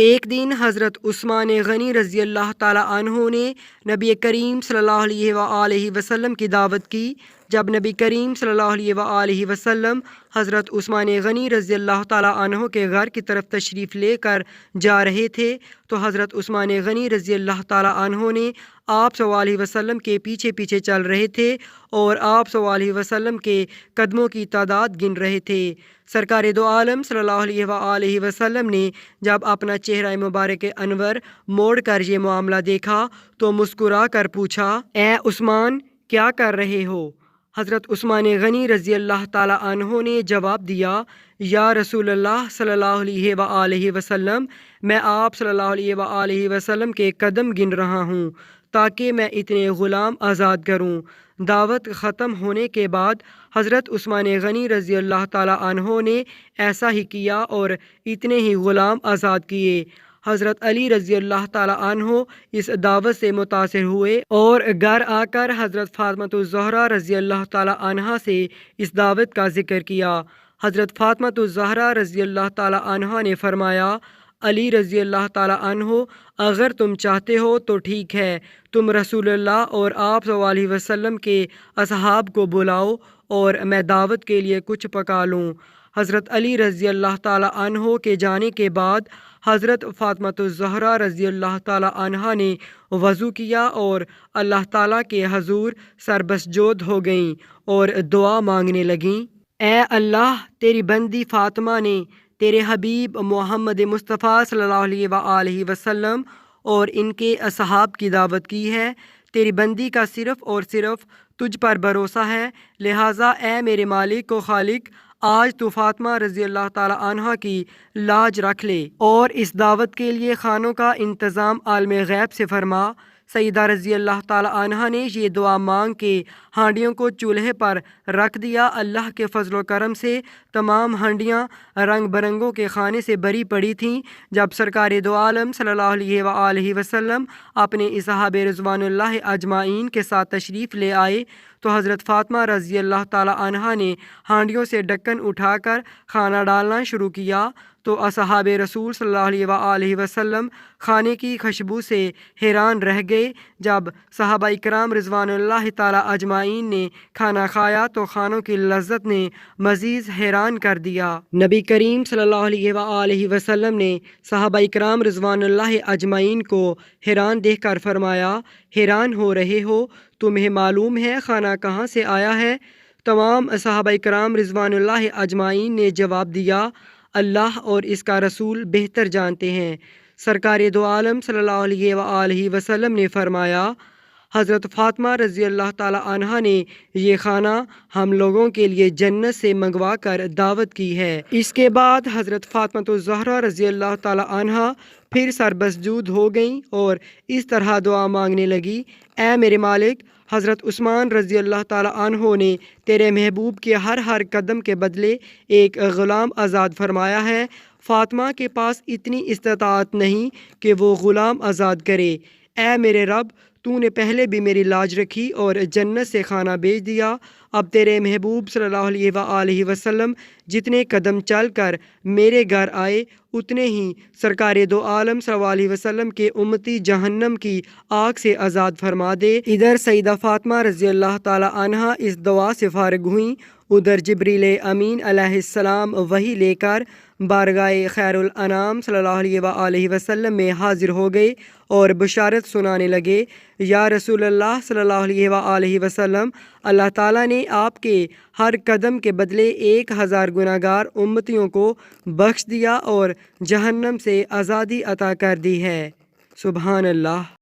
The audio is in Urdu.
ایک دن حضرت عثمان غنی رضی اللہ تعالیٰ عنہ نے نبی کریم صلی اللہ علیہ وآلہ وسلم کی دعوت کی۔ جب نبی کریم صلی اللہ علیہ وآلہ وسلم حضرت عثمان غنی رضی اللہ تعالیٰ عنہ کے گھر کی طرف تشریف لے کر جا رہے تھے تو حضرت عثمان غنی رضی اللہ تعالیٰ عنہ نے آپ صلی اللہ علیہ وسلم کے پیچھے پیچھے چل رہے تھے اور آپ صلی اللہ علیہ وسلم کے قدموں کی تعداد گن رہے تھے۔ سرکار دو عالم صلی اللہ علیہ وآلہ وسلم نے جب اپنا چہرہ مبارک انور موڑ کر یہ معاملہ دیکھا تو مسکرا کر پوچھا، اے عثمان، کیا کر رہے ہو؟ حضرت عثمان غنی رضی اللہ تعالیٰ عنہ نے جواب دیا، یا رسول اللہ صلی اللہ علیہ وآلہ وسلم، میں آپ صلی اللہ علیہ وآلہ وسلم کے قدم گن رہا ہوں تاکہ میں اتنے غلام آزاد کروں۔ دعوت ختم ہونے کے بعد حضرت عثمان غنی رضی اللہ تعالیٰ عنہ نے ایسا ہی کیا اور اتنے ہی غلام آزاد کیے۔ حضرت علی رضی اللہ تعالیٰ عنہ اس دعوت سے متاثر ہوئے اور گھر آ کر حضرت فاطمۃ الزہرا رضی اللہ تعالیٰ عنہا سے اس دعوت کا ذکر کیا۔ حضرت فاطمۃ الزہرا رضی اللہ تعالیٰ عنہا نے فرمایا، علی رضی اللہ تعالیٰ عنہ، اگر تم چاہتے ہو تو ٹھیک ہے، تم رسول اللہ اور آپ صلی اللہ علیہ وسلم کے اصحاب کو بلاؤ اور میں دعوت کے لیے کچھ پکا لوں۔ حضرت علی رضی اللہ تعالیٰ عنہ کے جانے کے بعد حضرت فاطمۃ الزہرا رضی اللہ تعالیٰ عنہا نے وضو کیا اور اللہ تعالیٰ کے حضور سربسجود ہو گئیں اور دعا مانگنے لگیں، اے اللہ، تیری بندی فاطمہ نے تیرے حبیب محمد مصطفیٰ صلی اللہ علیہ وآلہ وسلم اور ان کے اصحاب کی دعوت کی ہے، تیری بندی کا صرف اور صرف تجھ پر بھروسہ ہے، لہٰذا اے میرے مالک و خالق، آج تو فاطمہ رضی اللہ تعالیٰ عنہا کی لاج رکھ لے اور اس دعوت کے لیے کھانوں کا انتظام عالم غیب سے فرما۔ سیدہ رضی اللہ تعالیٰ عنہا نے یہ دعا مانگ کے ہانڈیوں کو چولہے پر رکھ دیا۔ اللہ کے فضل و کرم سے تمام ہانڈیاں رنگ برنگوں کے کھانے سے بھری پڑی تھیں۔ جب سرکار دو عالم صلی اللہ علیہ وآلہ وسلم اپنے اصحاب رضوان اللہ اجمعین کے ساتھ تشریف لے آئے تو حضرت فاطمہ رضی اللہ تعالیٰ عنہا نے ہانڈیوں سے ڈھکن اٹھا کر کھانا ڈالنا شروع کیا تو اصحاب رسول صلی اللہ علیہ وآلہ وسلم کھانے کی خوشبو سے حیران رہ گئے۔ جب صحابہ کرام رضوان اللہ تعالیٰ اجمعین نے کھانا کھایا تو کھانوں کی لذت نے مزید حیران کر دیا۔ نبی کریم صلی اللہ علیہ وآلہ وسلم نے صحابہ کرام رضوان اللہ اجمعین کو حیران دیکھ کر فرمایا، حیران ہو رہے ہو؟ تمہیں معلوم ہے کھانا کہاں سے آیا ہے؟ تمام صحابہ کرام رضوان اللہ اجمعین نے جواب دیا، اللہ اور اس کا رسول بہتر جانتے ہیں۔ سرکار دو عالم صلی اللہ علیہ وآلہ وسلم نے فرمایا، حضرت فاطمہ رضی اللہ تعالیٰ عنہا نے یہ کھانا ہم لوگوں کے لیے جنت سے منگوا کر دعوت کی ہے۔ اس کے بعد حضرت فاطمہ الزہرا رضی اللہ تعالیٰ عنہا پھر سربسجود ہو گئیں اور اس طرح دعا مانگنے لگی، اے میرے مالک، حضرت عثمان رضی اللہ تعالیٰ عنہ نے تیرے محبوب کے ہر قدم کے بدلے ایک غلام آزاد فرمایا ہے، فاطمہ کے پاس اتنی استطاعت نہیں کہ وہ غلام آزاد کرے، اے میرے رب، تو نے پہلے بھی میری لاج رکھی اور جنت سے کھانا بھیج دیا، اب تیرے محبوب صلی اللہ علیہ وآلہ وسلم جتنے قدم چل کر میرے گھر آئے اتنے ہی سرکار دو عالم صلی اللہ علیہ وسلم کے امتی جہنم کی آگ سے آزاد فرما دے۔ ادھر سیدہ فاطمہ رضی اللہ تعالیٰ عنہا اس دعا سے فارغ ہوئیں، ادھر جبریل امین علیہ السلام وحی لے کر بارگاہ خیر الانام صلی اللہ علیہ وآلہ وسلم میں حاضر ہو گئے اور بشارت سنانے لگے، یا رسول اللہ صلی اللہ علیہ وآلہ وسلم، اللہ تعالیٰ نے آپ کے ہر قدم کے بدلے 1000 گناہگار امتیوں کو بخش دیا اور جہنم سے آزادی عطا کر دی ہے۔ سبحان اللہ۔